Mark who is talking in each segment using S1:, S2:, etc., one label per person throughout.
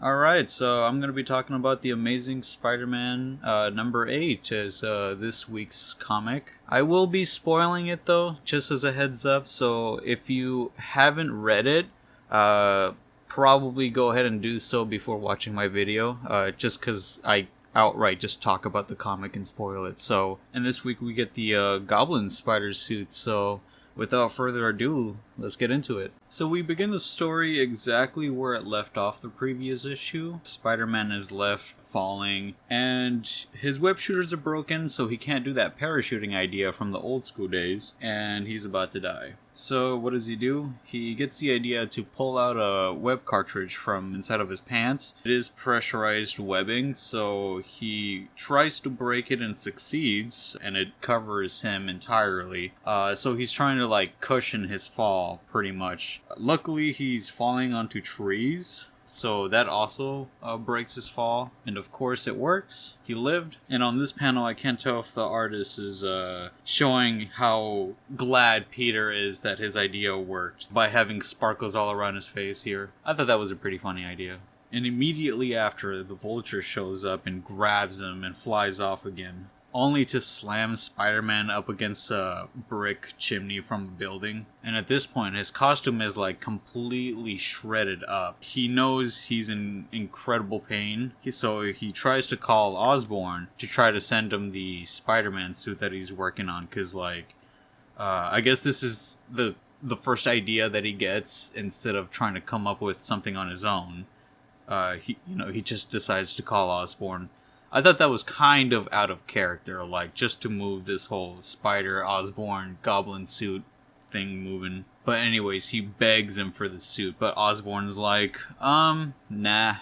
S1: Alright, so I'm going to be talking about The Amazing Spider-Man number 8 as this week's comic. I will be spoiling it though, just as a heads up, so if you haven't read it, probably go ahead and do so before watching my video, just because I outright just talk about the comic and spoil it. So, and this week we get the Goblin Spider suit, so without further ado, let's get into it. So we begin the story exactly where it left off the previous issue. Spider-Man is left falling, and his web shooters are broken, so he can't do that parachuting idea from the old school days, and he's about to die. So what does he do? He gets the idea to pull out a web cartridge from inside of his pants. It is pressurized webbing, so he tries to break it and succeeds, and it covers him entirely. So he's trying to like cushion his fall pretty much. Luckily he's falling onto trees, so that also breaks his fall, and of course it works. He lived, and on this panel I can't tell if the artist is showing how glad Peter is that his idea worked by having sparkles all around his face here. I thought that was a pretty funny idea. And immediately after, the Vulture shows up and grabs him and flies off again, only to slam Spider-Man up against a brick chimney from a building. And at this point, his costume is like completely shredded up. He knows he's in incredible pain, so he tries to call Osborn to try to send him the Spider-Man suit that he's working on, because like, I guess this is the first idea that he gets instead of trying to come up with something on his own. He just decides to call Osborn. I thought that was kind of out of character, like, just to move this whole Spider, Osborn, Goblin suit thing moving. But anyways, he begs him for the suit, but Osborn's like, nah,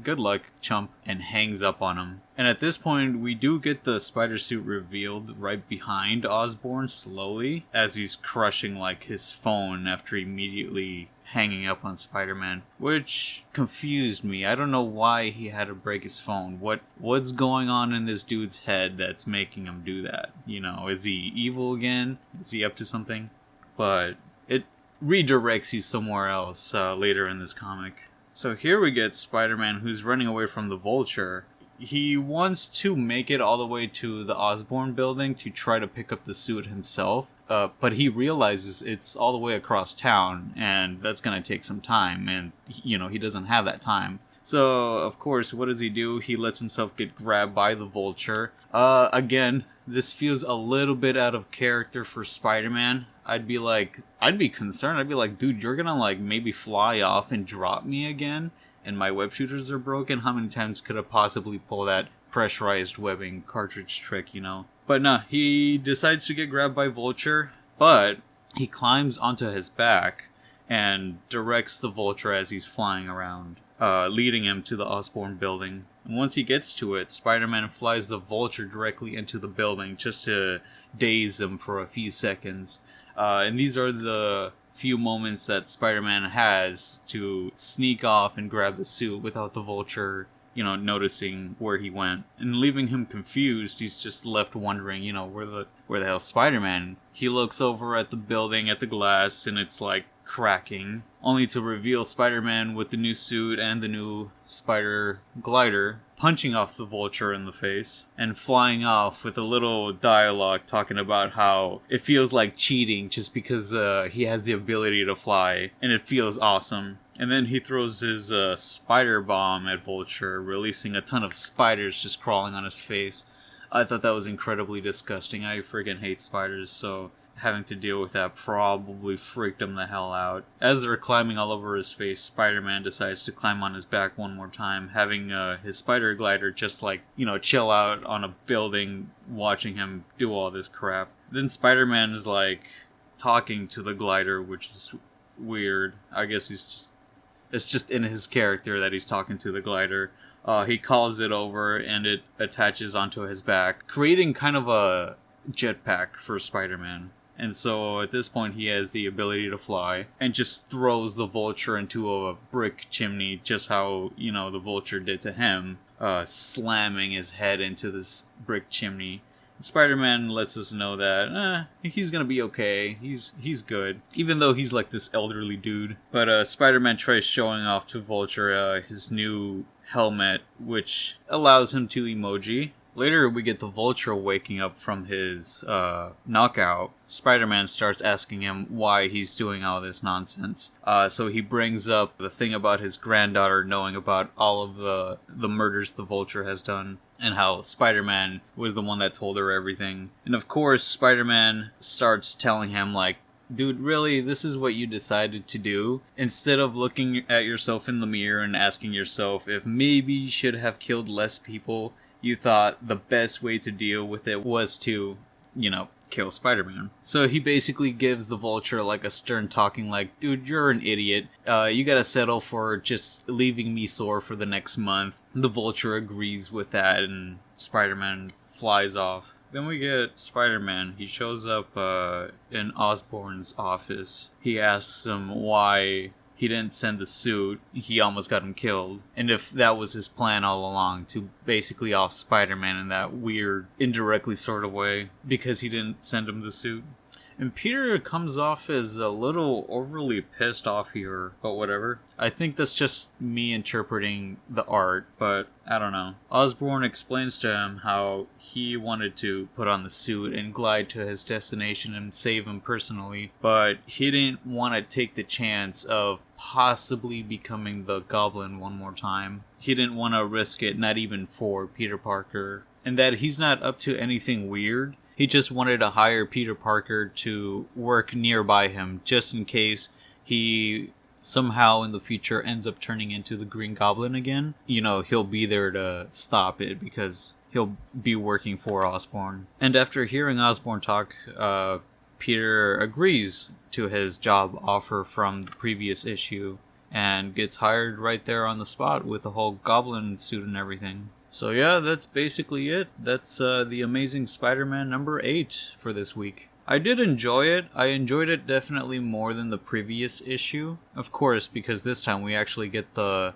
S1: good luck, chump, and hangs up on him. And at this point, we do get the spider suit revealed right behind Osborn slowly, as he's crushing, like, his phone after immediately hanging up on Spider-Man, which confused me. I don't know why he had to break his phone. What's going on in this dude's head that's making him do that? You know, is he evil again? Is he up to something? But it redirects you somewhere else later in this comic. So here we get Spider-Man, who's running away from the Vulture. He wants to make it all the way to the Osborn building to try to pick up the suit himself, but he realizes it's all the way across town, and that's going to take some time, and, you know, he doesn't have that time. So, of course, what does he do? He lets himself get grabbed by the Vulture. Again, this feels a little bit out of character for Spider-Man. I'd be concerned. I'd be like, dude, you're gonna, like, maybe fly off and drop me again? And my web shooters are broken? How many times could I possibly pull that pressurized webbing cartridge trick, you know? But nah, he decides to get grabbed by Vulture, but he climbs onto his back and directs the Vulture as he's flying around, leading him to the Osborn building. And once he gets to it, Spider-Man flies the Vulture directly into the building just to daze him for a few seconds. And these are the few moments that Spider-Man has to sneak off and grab the suit without the Vulture, you know, noticing where he went. And leaving him confused, he's just left wondering, you know, where the hell's Spider-Man? He looks over at the building, at the glass, and it's like cracking, only to reveal Spider-Man with the new suit and the new spider glider, punching off the Vulture in the face, and flying off with a little dialogue talking about how it feels like cheating just because he has the ability to fly, and it feels awesome. And then he throws his spider bomb at Vulture, releasing a ton of spiders just crawling on his face. I thought that was incredibly disgusting. I freaking hate spiders, so having to deal with that probably freaked him the hell out. As they're climbing all over his face, Spider-Man decides to climb on his back one more time, having his spider glider just like, you know, chill out on a building, watching him do all this crap. Then Spider-Man is like talking to the glider, which is weird. I guess it's just in his character that he's talking to the glider. He calls it over and it attaches onto his back, creating kind of a jetpack for Spider-Man. And so at this point he has the ability to fly and just throws the Vulture into a brick chimney, just how, you know, the Vulture did to him, slamming his head into this brick chimney. Spider-Man lets us know that he's gonna be okay. He's good, even though he's like this elderly dude. But Spider-Man tries showing off to Vulture his new helmet, which allows him to emoji. Later, we get the Vulture waking up from his knockout. Spider-Man starts asking him why he's doing all this nonsense. So he brings up the thing about his granddaughter knowing about all of the murders the Vulture has done, and how Spider-Man was the one that told her everything. And of course, Spider-Man starts telling him, like, dude, really, this is what you decided to do? Instead of looking at yourself in the mirror and asking yourself if maybe you should have killed less people, you thought the best way to deal with it was to, kill Spider-Man. So he basically gives the Vulture like a stern talking like, dude, you're an idiot. You gotta settle for just leaving me sore for the next month. The Vulture agrees with that and Spider-Man flies off. Then we get Spider-Man. He shows up in Osborn's office. He asks him why he didn't send the suit. He almost got him killed. And if that was his plan all along, to basically off Spider-Man in that weird, indirectly sort of way, because he didn't send him the suit. And Peter comes off as a little overly pissed off here, but whatever. I think that's just me interpreting the art, but I don't know. Osborn explains to him how he wanted to put on the suit and glide to his destination and save him personally, but he didn't want to take the chance of possibly becoming the Goblin one more time. He didn't want to risk it, not even for Peter Parker. And that he's not up to anything weird. He just wanted to hire Peter Parker to work nearby him, just in case he somehow in the future ends up turning into the Green Goblin again. He'll be there to stop it because he'll be working for Osborn. And after hearing Osborn talk, Peter agrees to his job offer from the previous issue and gets hired right there on the spot with the whole Goblin suit and everything. So yeah, that's basically it. That's the Amazing Spider-Man number 8 for this week. I did enjoy it. I enjoyed it definitely more than the previous issue. Of course, because this time we actually get the,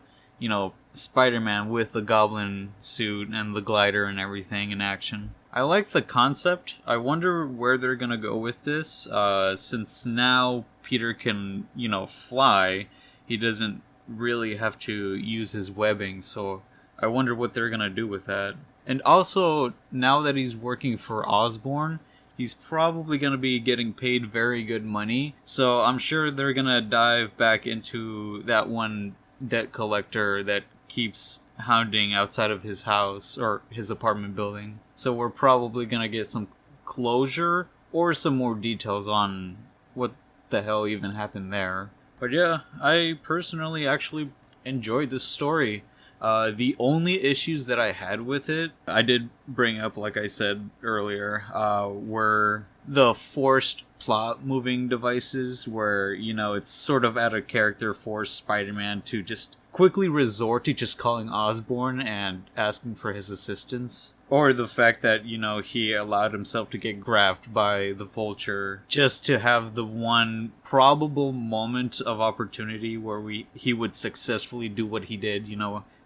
S1: Spider-Man with the Goblin suit and the glider and everything in action. I like the concept. I wonder where they're gonna go with this, since now Peter can, fly. He doesn't really have to use his webbing, so I wonder what they're gonna do with that. And also, now that he's working for Osborn, he's probably gonna be getting paid very good money. So I'm sure they're gonna dive back into that one debt collector that keeps hounding outside of his house or his apartment building. So we're probably gonna get some closure or some more details on what the hell even happened there. But yeah, I personally actually enjoyed this story. The only issues that I had with it, I did bring up, like I said earlier, were the forced plot moving devices where, it's sort of out of character for Spider-Man to just quickly resort to just calling Osborn and asking for his assistance. Or the fact that, he allowed himself to get grabbed by the Vulture just to have the one probable moment of opportunity where he would successfully do what he did,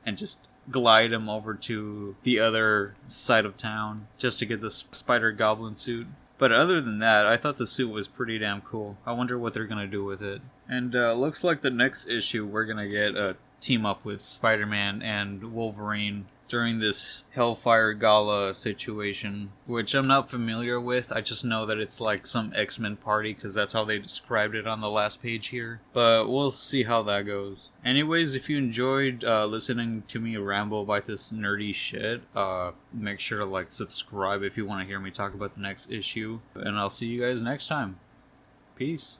S1: and just glide him over to the other side of town just to get the Spider-Goblin suit. But other than that, I thought the suit was pretty damn cool. I wonder what they're gonna do with it. And looks like the next issue we're gonna get a team up with Spider-Man and Wolverine during this Hellfire Gala situation, which I'm not familiar with. I just know that it's like some X-Men party, because that's how they described it on the last page here. But we'll see how that goes. Anyways, if you enjoyed listening to me ramble about this nerdy shit, make sure to subscribe if you want to hear me talk about the next issue. And I'll see you guys next time. Peace.